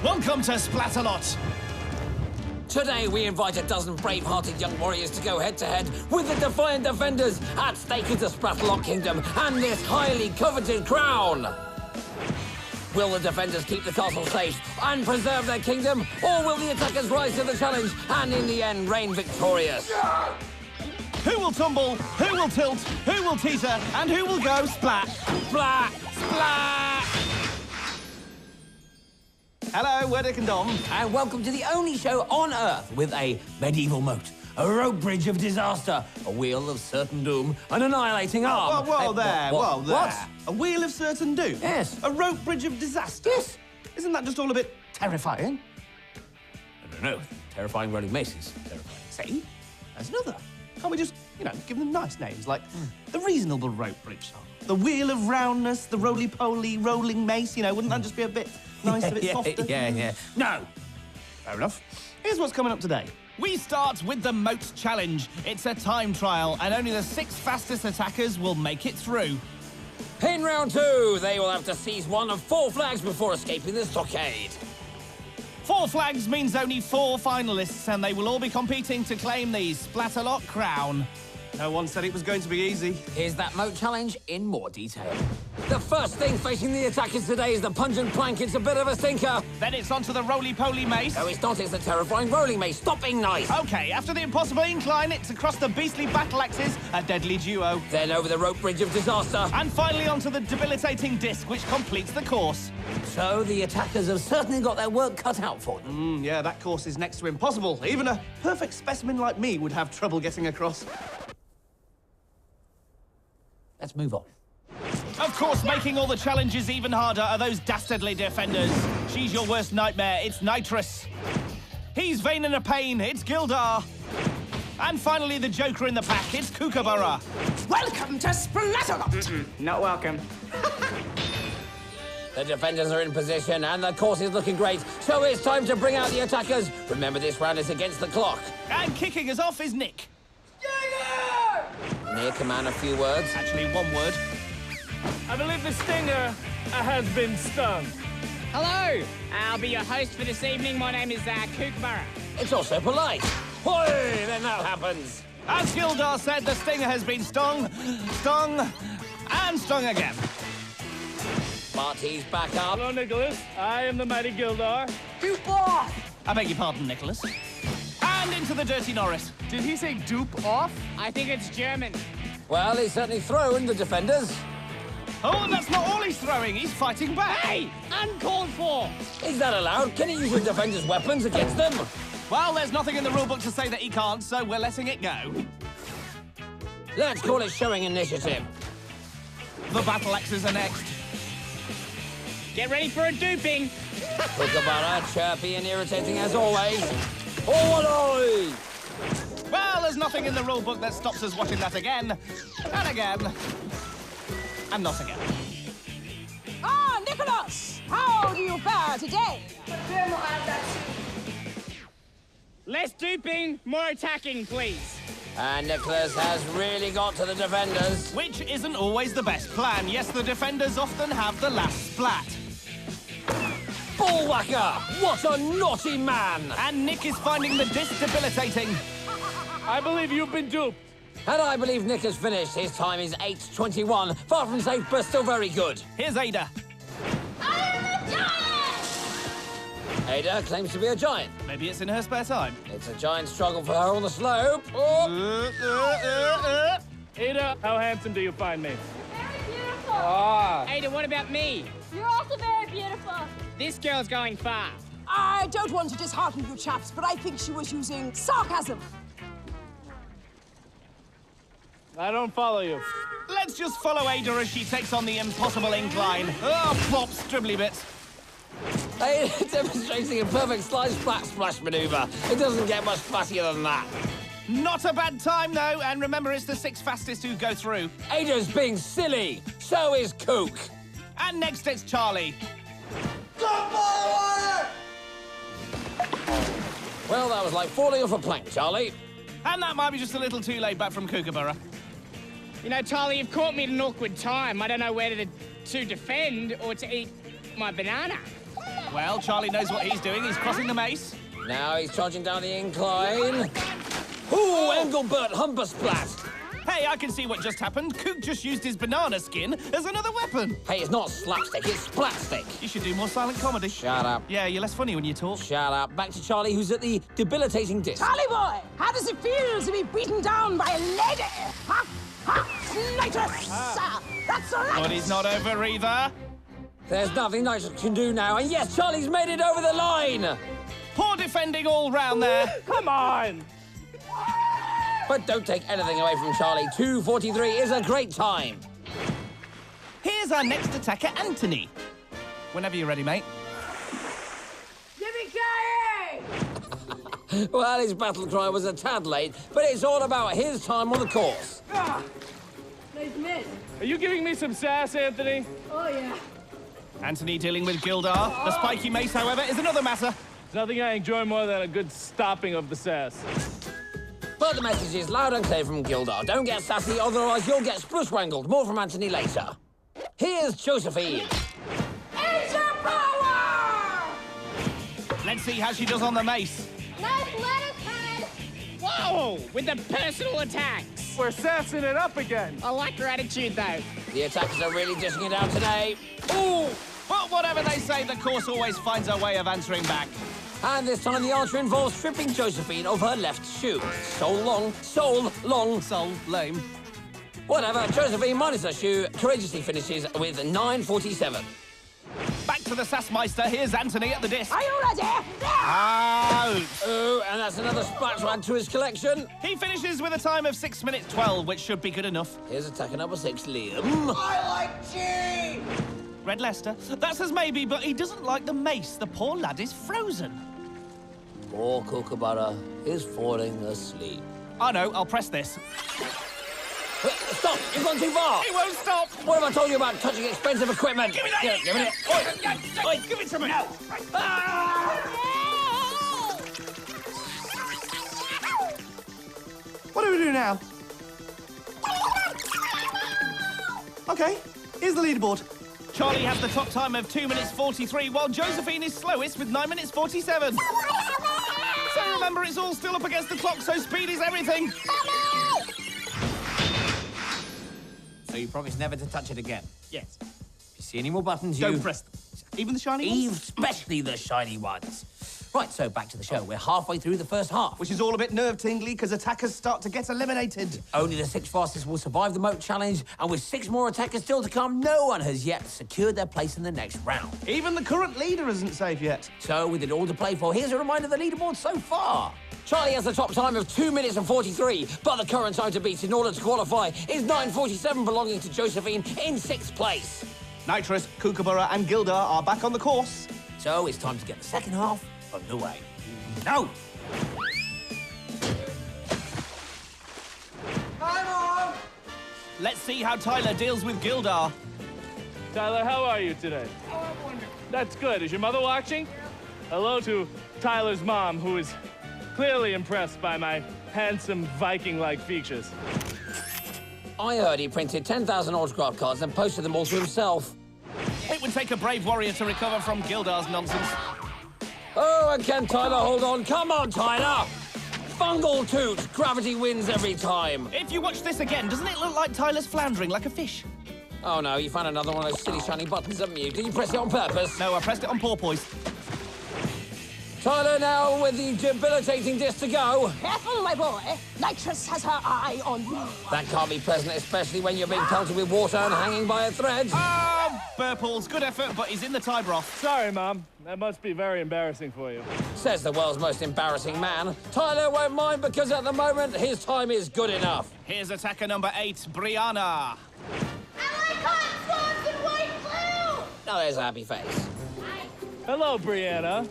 Welcome to Splatalot. Today we invite a dozen brave-hearted young warriors to go head-to-head with the defiant defenders. At stake is the Splatalot Kingdom and this highly coveted crown. Will the defenders keep the castle safe and preserve their kingdom, or will the attackers rise to the challenge and in the end reign victorious? Who will tumble, who will tilt, who will teeter, and who will go splat? Splat! Splat! Hello, Werdick and Dom. And welcome to the only show on Earth with a medieval moat, a rope bridge of disaster, a wheel of certain doom, an annihilating arm. Whoa, there. What? A wheel of certain doom? Yes. A rope bridge of disaster? Yes. Isn't that just all a bit terrifying? I don't know. Terrifying rolling maces. Terrifying. See? There's another. Can't we just, give them nice names, like the reasonable rope bridge? The wheel of roundness, the roly-poly rolling mace, wouldn't that just be a bit nice, a bit softer? Yeah. No. Fair enough. Here's what's coming up today. We start with the Moat Challenge. It's a time trial, and only the 6 fastest attackers will make it through. In round 2, they will have to seize one of 4 flags before escaping the stockade. 4 flags means only 4 finalists, and they will all be competing to claim the Splatalot crown. No one said it was going to be easy. Here's that moat challenge in more detail. The first thing facing the attackers today is the pungent plank. It's a bit of a stinker. Then it's onto the roly-poly mace. No, it's not. It's the terrifying rolling mace. Stop being nice. OK, after the impossible incline, it's across the beastly battle axes, a deadly duo. Then over the rope bridge of disaster. And finally onto the debilitating disc, which completes the course. So the attackers have certainly got their work cut out for them. Yeah, that course is next to impossible. Even a perfect specimen like me would have trouble getting across. Let's move on. Of course, making all the challenges even harder are those dastardly defenders. She's your worst nightmare. It's Nitrous. He's vain and a pain. It's Gildar. And finally, the Joker in the pack. It's Kookaburra. Welcome to Splatalot! Not welcome. The defenders are in position and the course is looking great. So it's time to bring out the attackers. Remember, this round is against the clock. And kicking us off is Nick. Near command, a few words. Actually, one word. I believe the stinger has been stung. Hello, I'll be your host for this evening. My name is Kookaburra. It's also polite. Hoi! Then that happens. As Gildar said, the stinger has been stung, and stung again. Marty's back up. Hello, Nicholas. I am the mighty Gildar. Dupe off! I beg your pardon, Nicholas. And into the Dirty Norris. Did he say dupe off? I think it's German. Well, he's certainly thrown the defenders. Oh, and that's not all he's throwing. He's fighting back. Hey, uncalled for. Is that allowed? Can he use the defenders' weapons against them? Well, there's nothing in the rulebook to say that he can't, so we're letting it go. Let's call it showing initiative. The battle axes are next. Get ready for a duping. Kookaburra, chirpy and irritating as always. Orderly! Well, there's nothing in the rulebook that stops us watching that again, and again, and not again. Ah, Nicholas! How do you fare today? Less duping, more attacking, please. And Nicholas has really got to the defenders. Which isn't always the best plan. Yes, the defenders often have the last splat. Bullwhacker! What a naughty man! And Nick is finding the disc debilitating. I believe you've been duped. And I believe Nick has finished. His time is 8:21. Far from safe, but still very good. Here's Ada. I am a giant! Ada claims to be a giant. Maybe it's in her spare time. It's a giant struggle for her on the slope. Oh. Ada, how handsome do you find me? Very beautiful. Ada, what about me? You're also very beautiful. This girl's going far. I don't want to dishearten you chaps, but I think she was using sarcasm. I don't follow you. Let's just follow Ada as she takes on the impossible incline. Oh, plops, dribbly bits. Ada demonstrating a perfect slide splat splash maneuver. It doesn't get much flassier than that. Not a bad time, though, and remember, it's the 6 fastest who go through. Ada's being silly. So is Kook. And next, it's Charlie. Well, that was like falling off a plank, Charlie. And that might be just a little too laid back from Kookaburra. You know, Charlie, you've caught me at an awkward time. I don't know whether to defend or to eat my banana. Well, Charlie knows what he's doing. He's crossing the mace. Now he's charging down the incline. Ooh, Engelbert Humper Splat. Hey, I can see what just happened. Cook just used his banana skin as another weapon. Hey, it's not slapstick, it's splatstick. You should do more silent comedy. Shut up. Yeah, you're less funny when you talk. Shut up. Back to Charlie, who's at the debilitating disc. Charlie boy, how does it feel to be beaten down by a lady? Ha! Ha! Nitrous! That's right! But he's not over either. There's nothing Nitrous can do now, and yes, Charlie's made it over the line! Poor defending all round there. Come on! But don't take anything away from Charlie. 2:43 is a great time. Here's our next attacker, Anthony. Whenever you're ready, mate. Yippee-ki-yay! Well, his battle cry was a tad late, but it's all about his time on the course. Nice miss. Are you giving me some sass, Anthony? Oh, yeah. Anthony dealing with Gildar. The spiky mace, however, is another matter. There's nothing I enjoy more than a good stopping of the sass. But the message is loud and clear from Gildar. Don't get sassy, otherwise you'll get spruce-wrangled. More from Anthony later. Here's Josephine. Asia power! Let's see how she does on the mace. Nice lettuce head. Whoa! With the personal attacks. We're sassing it up again. I like your attitude, though. The attackers are really dishing it out today. Ooh! But whatever they say, the course always finds a way of answering back. And this time the answer involves stripping Josephine of her left shoe. So long. Soul, lame. Whatever, Josephine minus her shoe courageously finishes with 9:47. Back to the Sassmeister. Here's Anthony at the disc. Are you ready? Out. Oh, and that's another splat to add to his collection. He finishes with a time of 6 minutes 12, which should be good enough. Here's attacker number 6, Liam. I like cheese! Red Leicester. That says maybe, but he doesn't like the mace. The poor lad is frozen. Poor Kookaburra is falling asleep. Oh no, I'll press this. Stop! You've gone too far! He won't stop! What have I told you about touching expensive equipment? Give me that! Give me it! Oi, give it to me! No! What do we do now? Okay, here's the leaderboard. Charlie has the top time of 2 minutes 43, while Josephine is slowest with 9 minutes 47. So remember, it's all still up against the clock, so speed is everything. So you promise never to touch it again? Yes. If you see any more buttons, you... Don't press them. Even the shiny ones? Especially the shiny ones. Right, so back to the show. We're halfway through the first half. Which is all a bit nerve-tingly, because attackers start to get eliminated. Only the 6 fastest will survive the moat challenge, and with 6 more attackers still to come, no one has yet secured their place in the next round. Even the current leader isn't safe yet. So, with it all to play for, here's a reminder of the leaderboard so far. Charlie has the top time of 2 minutes and 43, but the current time to beat in order to qualify is 9:47, belonging to Josephine in 6th place. Nitrous, Kookaburra and Gildar are back on the course. So, it's time to get the second half underway. No! Let's see how Tyler deals with Gildar. Tyler, how are you today? That's good. Is your mother watching? Hello to Tyler's mom, who is clearly impressed by my handsome Viking-like features. I heard he printed 10,000 autograph cards and posted them all to himself. It would take a brave warrior to recover from Gildar's nonsense. Oh, and can Tyler hold on? Come on, Tyler! Fungal toot! Gravity wins every time. If you watch this again, doesn't it look like Tyler's floundering like a fish? Oh, no, you found another one of those silly shiny buttons, haven't you? Did you press it on purpose? No, I pressed it on porpoise. Tyler now with the debilitating disc to go. Careful, my boy. Nitrous has her eye on you. That can't be pleasant, especially when you're being pelted with water and hanging by a thread. Ah, Burples, good effort, but he's in the tie broth. Sorry, Mom. That must be very embarrassing for you. Says the world's most embarrassing man. Tyler won't mind because at the moment his time is good enough. Here's attacker number 8, Breanna. I like cotton swabs and white glue. Now there's a happy face. Hello, Breanna.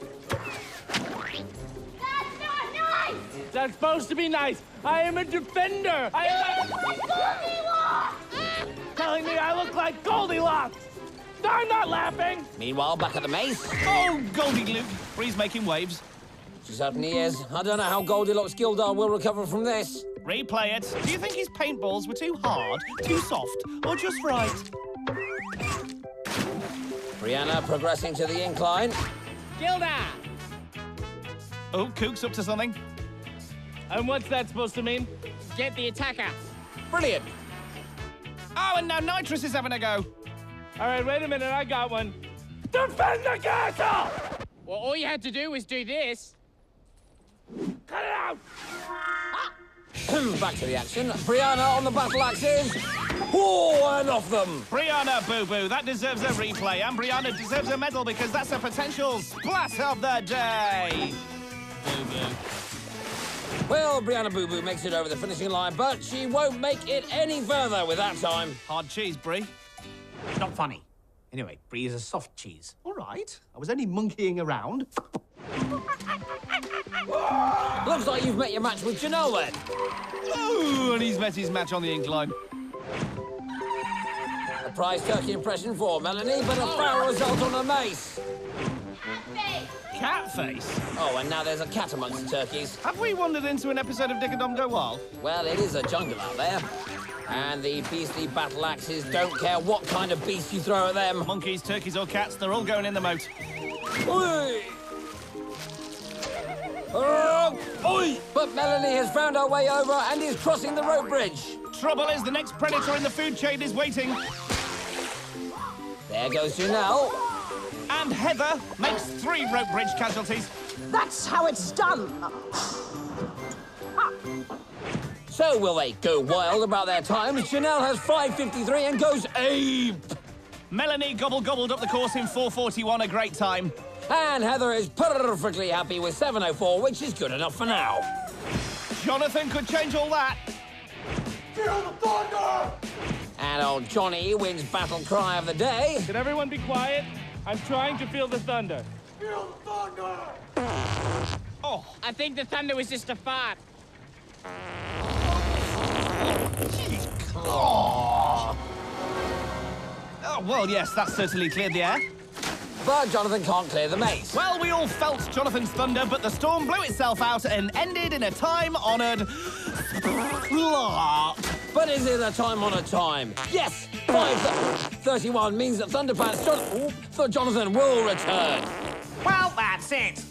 That's not nice. That's supposed to be nice. I am a defender. I am Goldilocks. telling me I look like Goldilocks. I'm not laughing. Meanwhile, back at the mace. Oh, Goldie Luke. Bree's making waves. She certainly is. I don't know how Goldilocks Gildar will recover from this. Replay it. Do you think his paintballs were too hard, too soft, or just right? Breanna progressing to the incline. Gilda! Oh, Kook's up to something. And what's that supposed to mean? Get the attacker. Brilliant. Oh, and now Nitrous is having a go. All right, wait a minute, I got one. Defend the castle! Well, all you had to do was do this. Cut it out! Back to the action. Breanna on the battle axes. Oh, and off them. Breanna, boo-boo, that deserves a replay. And Breanna deserves a medal because that's a potential splat of the day. Boo-boo. Well, Breanna Boo Boo makes it over the finishing line, but she won't make it any further with that time. Hard cheese, Bree. Not funny. Anyway, Brie is a soft cheese. All right. I was only monkeying around. Looks like you've met your match with Janel then. Ooh, and he's met his match on the incline. A prize turkey impression for Melanie, but a foul result on the mace. Cat face. Oh, and now there's a cat amongst the turkeys. Have we wandered into an episode of Dick and Dom Go Wild? Well, it is a jungle out there. And the beastly battle axes don't care what kind of beast you throw at them. Monkeys, turkeys or cats, they're all going in the moat. Oi! Oi! But Melanie has found her way over and is crossing the rope bridge. Trouble is, the next predator in the food chain is waiting. There goes Janel. And Heather makes 3 rope bridge casualties. That's how it's done. So will they go wild about their times? Janel has 5:53 and goes ape. Melanie gobbled up the course in 4:41, a great time. And Heather is perfectly happy with 7:04, which is good enough for now. Jonathan could change all that. Feel the thunder! And old Johnny wins battle cry of the day. Can everyone be quiet? I'm trying to feel the thunder. Feel the thunder! Oh, I think the thunder was just a fart. oh, well, yes, that certainly cleared the air. But Jonathan can't clear the maze. Well, we all felt Jonathan's thunder, but the storm blew itself out and ended in a time-honoured splat. But is it a time on a time? Yes! 5:31 means that Thunderpants Jonathan will return. Well, that's it.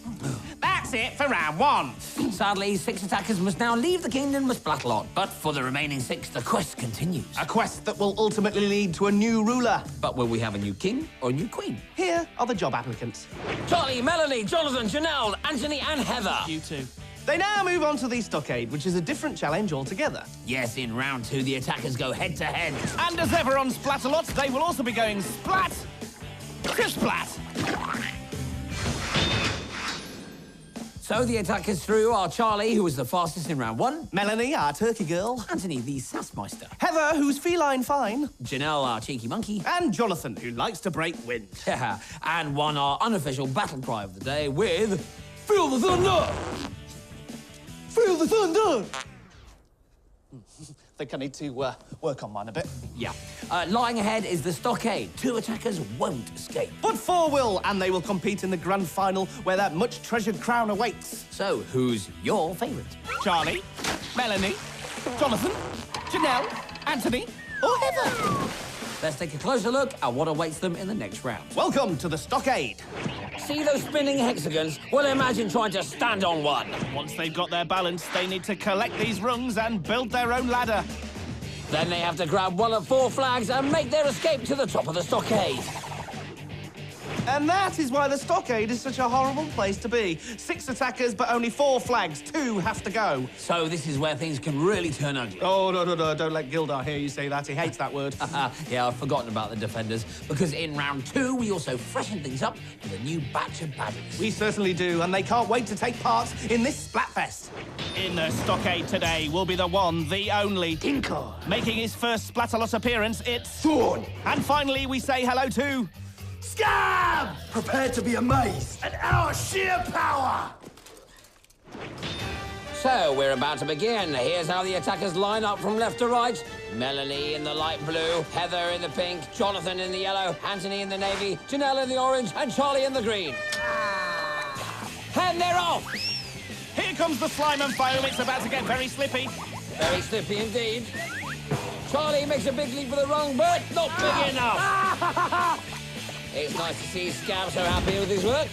That's it for round 1. Sadly, 6 attackers must now leave the kingdom with Splatalot. But for the remaining 6, the quest continues. A quest that will ultimately lead to a new ruler. But will we have a new king or a new queen? Here are the job applicants. Charlie, Melanie, Jonathan, Janel, Anthony and Heather. You too. They now move on to the stockade, which is a different challenge altogether. Yes, in round 2, the attackers go head-to-head. And as ever on Splatalot, they will also be going splat to splat. So the attackers through are Charlie, who was the fastest in round 1. Melanie, our turkey girl. Anthony, the sassmeister. Heather, who's feline fine. Janelle, our cheeky monkey. And Jonathan, who likes to break wind. And won our unofficial battle cry of the day with... Feel the thunder! Feel the thunder! Think I need to work on mine a bit. Yeah. Lying ahead is the stockade. 2 attackers won't escape. But 4 will, and they will compete in the grand final where that much-treasured crown awaits. So, who's your favourite? Charlie, Melanie, Jonathan, Janelle, Anthony, or Heather. Let's take a closer look at what awaits them in the next round. Welcome to the stockade. See those spinning hexagons? Well, imagine trying to stand on one. Once they've got their balance, they need to collect these rungs and build their own ladder. Then they have to grab one of 4 flags and make their escape to the top of the stockade. And that is why the stockade is such a horrible place to be. 6 attackers, but only 4 flags. 2 have to go. So this is where things can really turn ugly. Oh, no, don't let Gildar hear you say that. He hates that word. Yeah, I've forgotten about the defenders, because in round 2, we also freshen things up with a new batch of baddies. We certainly do, and they can't wait to take part in this Splatfest. In the stockade today will be the one, the only... Tinker. Making his first Splatalot appearance, it's... Thorn. And finally, we say hello to... Scab! Prepare to be amazed at our sheer power! So, we're about to begin. Here's how the attackers line up from left to right. Melanie in the light blue, Heather in the pink, Jonathan in the yellow, Anthony in the navy, Janelle in the orange, and Charlie in the green. And they're off! Here comes the slime and foam. It's about to get very slippy. Very slippy indeed. Charlie makes a big leap for the rung, but not big enough. It's nice to see Scab so happy with his work.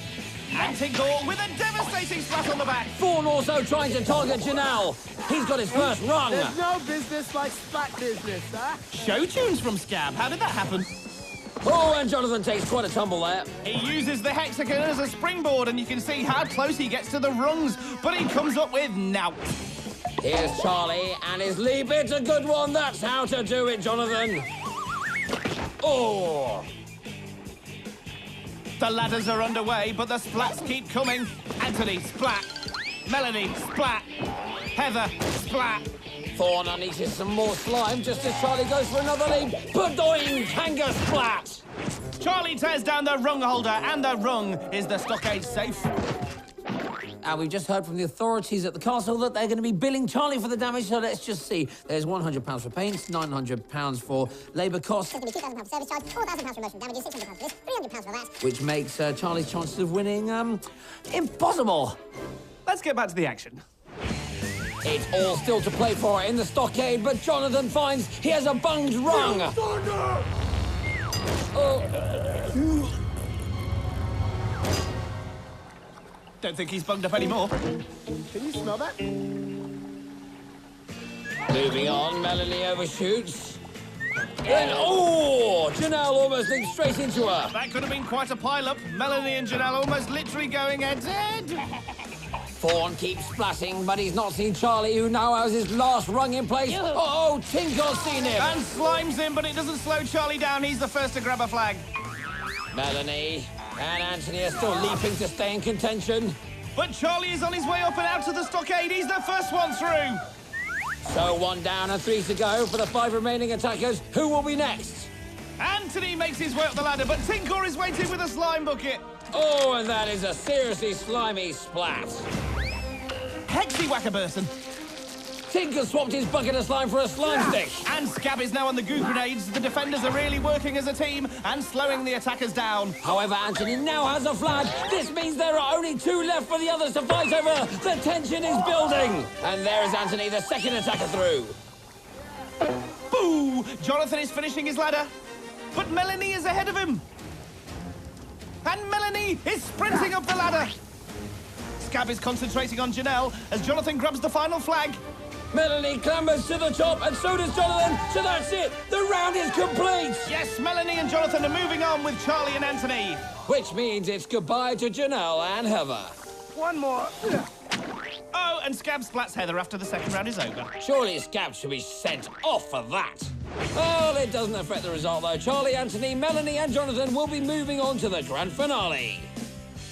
And Tinkle with a devastating splat on the back. Fawn also trying to target Janel. He's got his first rung. There's no business like splat business, huh? Show tunes from Scab. How did that happen? Oh, and Jonathan takes quite a tumble there. He uses the hexagon as a springboard, and you can see how close he gets to the rungs, but he comes up with nout. Here's Charlie, and his leap. It's a good one. That's how to do it, Jonathan. Oh! The ladders are underway, but the splats keep coming. Anthony, splat. Melanie, splat. Heather, splat. Fawn unleashes some more slime just as Charlie goes for another leap. Badoing, Kanga splat! Charlie tears down the rung holder, and the rung is the stockade safe. And we've just heard from the authorities at the castle that they're going to be billing Charlie for the damage, so let's just see. There's £100 for paints, £900 for labour costs. There's going to be £2,000 for service charge, £4,000 for emotional damages, £600 for this, £300 for that. Which makes Charlie's chances of winning, impossible. Let's get back to the action. It's all still to play for in the stockade, but Jonathan finds he has a bunged rung. Oh. Don't think he's bunged up anymore. Can you smell that? Moving on, Melanie overshoots. Then, oh! Janel almost leaps straight into her. That could have been quite a pile-up. Melanie and Janel almost literally going head-to-head. Fawn keeps splatting, but he's not seen Charlie, who now has his last rung in place. Oh, Tinker's seen him. And slimes him, but it doesn't slow Charlie down. He's the first to grab a flag. Melanie and Anthony are still leaping to stay in contention. But Charlie is on his way up and out to the stockade. He's the first one through. So 1 down and 3 to go for the 5 remaining attackers. Who will be next? Anthony makes his way up the ladder, but Tinkor is waiting with a slime bucket. Oh, and that is a seriously slimy splat. Hexy Wackerberson. Tinker swapped his bucket of slime for a slime stick. And Scab is now on the goo grenades. The defenders are really working as a team and slowing the attackers down. However, Anthony now has a flag. This means there are only 2 left for the others to fight over. The tension is building. And there is Anthony, the second attacker through. Boo! Jonathan is finishing his ladder. But Melanie is ahead of him. And Melanie is sprinting up the ladder. Scab is concentrating on Janel as Jonathan grabs the final flag. Melanie clambers to the top, and so does Jonathan. So that's it. The round is complete. Yes, Melanie and Jonathan are moving on with Charlie and Anthony. Which means it's goodbye to Janel and Heather. One more. Oh, and Scab splats Heather after the second round is over. Surely Scab should be sent off for that. Oh, it doesn't affect the result, though. Charlie, Anthony, Melanie and Jonathan will be moving on to the grand finale.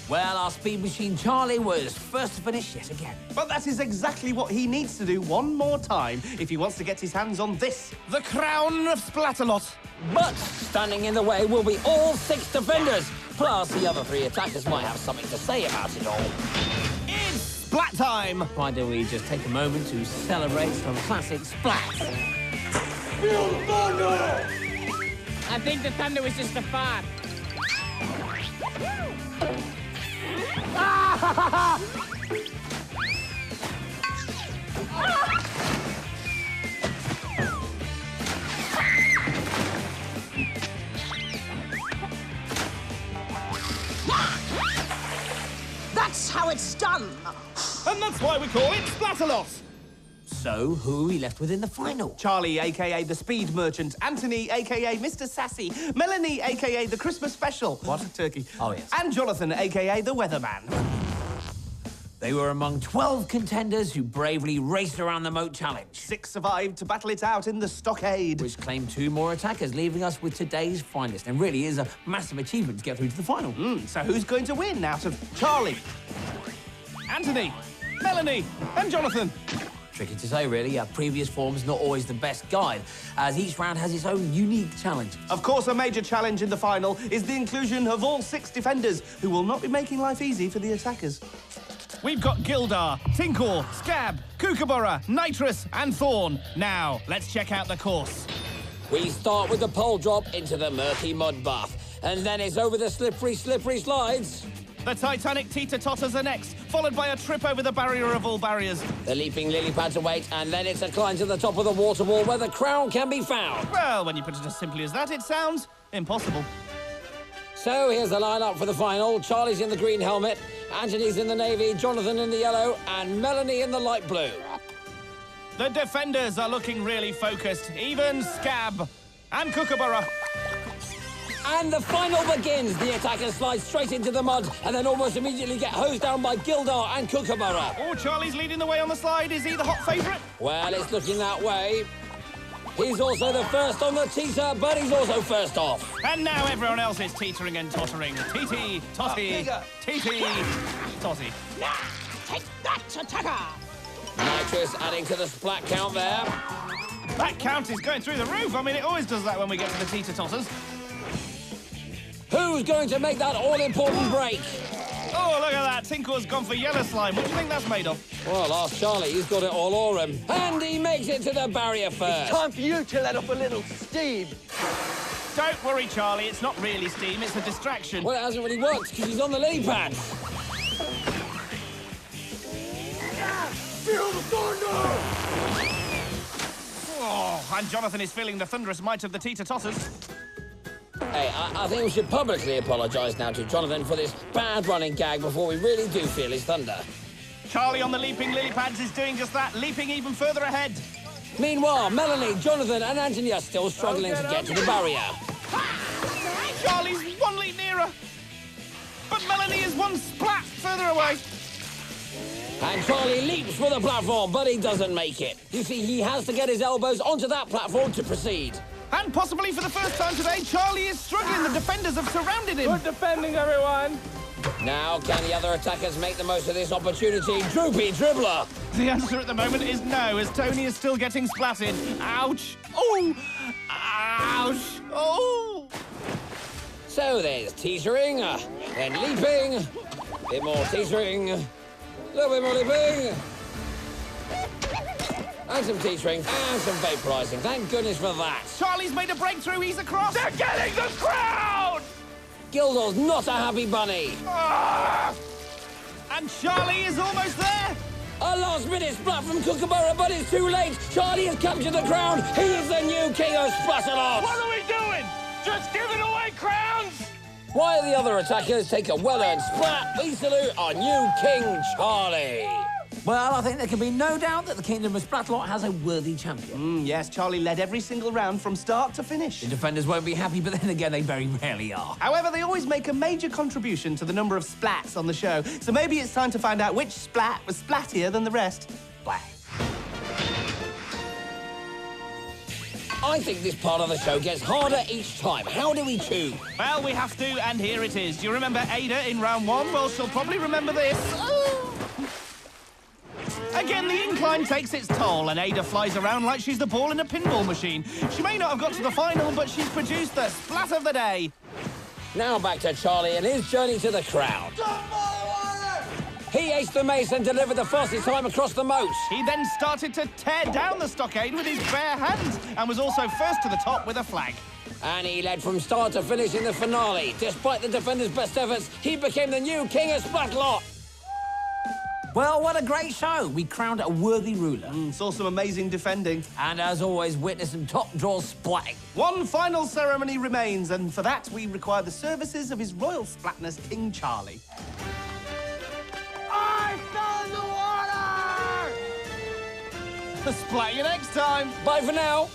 Well, our speed machine Charlie was first to finish yet again. But that is exactly what he needs to do one more time if he wants to get his hands on this. The crown of Splatalot. But standing in the way will be all 6 defenders. Plus, the other 3 attackers might have something to say about it all. It's splat time. Why don't we just take a moment to celebrate some classic splats? I think the thunder was just a fart. That's how it's done. And that's why we call it Splatalot. So, who are we left with in the final? Charlie, a.k.a. the Speed Merchant. Anthony, a.k.a. Mr. Sassy. Melanie, a.k.a. the Christmas Special. What? Turkey. Oh, yes. And Jonathan, a.k.a. the Weatherman. They were among 12 contenders who bravely raced around the moat challenge. 6 survived to battle it out in the stockade. Which claimed 2 more attackers, leaving us with today's finalist. And really is a massive achievement to get through to the final. So who's going to win out of Charlie, Anthony, Melanie, and Jonathan. Tricky to say, really. Previous form's not always the best guide, as each round has its own unique challenge. Of course, a major challenge in the final is the inclusion of all 6 defenders, who will not be making life easy for the attackers. We've got Gildar, Tinkor, Scab, Kookaburra, Nitrous, and Thorn. Now, let's check out the course. We start with the pole drop into the murky mud bath, and then it's over the slippery slides. The Titanic teeter-totters are next, followed by a trip over the barrier of all barriers. The leaping lily pads await, and then it's a climb to the top of the water wall where the crown can be found. Well, when you put it as simply as that, it sounds impossible. So here's the lineup for the final. Charlie's in the green helmet, Anthony's in the navy, Jonathan in the yellow, and Melanie in the light blue. The defenders are looking really focused. Even Scab and Kookaburra. And the final begins. The attackers slide straight into the mud and then almost immediately get hosed down by Gildar and Kookaburra. Oh, Charlie's leading the way on the slide. Is he the hot favourite? Well, it's looking that way. He's also the first on the teeter, but he's also first off. And now everyone else is teetering and tottering. Teety, totty, teety, totty. Now, take that, attacker! Nitrous adding to the splat count there. That count is going through the roof. I mean, it always does that when we get to the teeter-totters. Who's going to make that all-important break? Oh, look at that. Tinker's gone for yellow slime. What do you think that's made of? Well, ask Charlie. He's got it all over him. And he makes it to the barrier first. Time for you to let up a little steam. Don't worry, Charlie. It's not really steam. It's a distraction. Well, it hasn't really worked because he's on the lily pad. Feel the thunder! Oh, and Jonathan is feeling the thunderous might of the teeter-totters. Hey, I think we should publicly apologise now to Jonathan for this bad running gag before we really do feel his thunder. Charlie on the leaping lily pads is doing just that, leaping even further ahead. Meanwhile, Melanie, Jonathan and Anthony are still struggling to get to the barrier. Charlie's one leap nearer. But Melanie is one splat further away. And Charlie leaps for the platform, but he doesn't make it. You see, he has to get his elbows onto that platform to proceed. And possibly for the first time today, Charlie is struggling. The defenders have surrounded him. Good defending, everyone. Now, can the other attackers make the most of this opportunity? Droopy Dribbler! The answer at the moment is no, as Tony is still getting splatted. Ouch! Oh! Ouch! Oh! So there's teetering, then leaping, a bit more teetering, a little bit more leaping, and some teetering, and some vaporising. Thank goodness for that. Charlie's made a breakthrough. He's across. They're getting the crowd! Gildar's not a happy bunny. Ah! And Charlie is almost there. A last-minute splat from Kookaburra, but it's too late. Charlie has captured the crown. He is the new king of Splatalot. What are we doing? Just giving away crowns? While the other attackers take a well-earned splat, we salute our new king, Charlie. Well, I think there can be no doubt that the Kingdom of Splatalot has a worthy champion. Yes, Charlie led every single round from start to finish. The defenders won't be happy, but then again, they very rarely are. However, they always make a major contribution to the number of splats on the show, so maybe it's time to find out which splat was splattier than the rest. Splat. I think this part of the show gets harder each time. How do we choose? Well, we have to, and here it is. Do you remember Ada in round one? Well, she'll probably remember this. Oh. Again, the incline takes its toll, and Ada flies around like she's the ball in a pinball machine. She may not have got to the final, but she's produced the splat of the day. Now back to Charlie and his journey to the crowd. He aced the mace and delivered the fastest time across the moat. He then started to tear down the stockade with his bare hands, and was also first to the top with a flag. And he led from start to finish in the finale. Despite the defenders' best efforts, he became the new king of Splatalot. Well, what a great show. We crowned a worthy ruler. Saw some amazing defending. And as always, witnessed some top draw splatting. One final ceremony remains, and for that, we require the services of His Royal Splatness, King Charlie. I fell in the water! Splat you next time. Bye for now.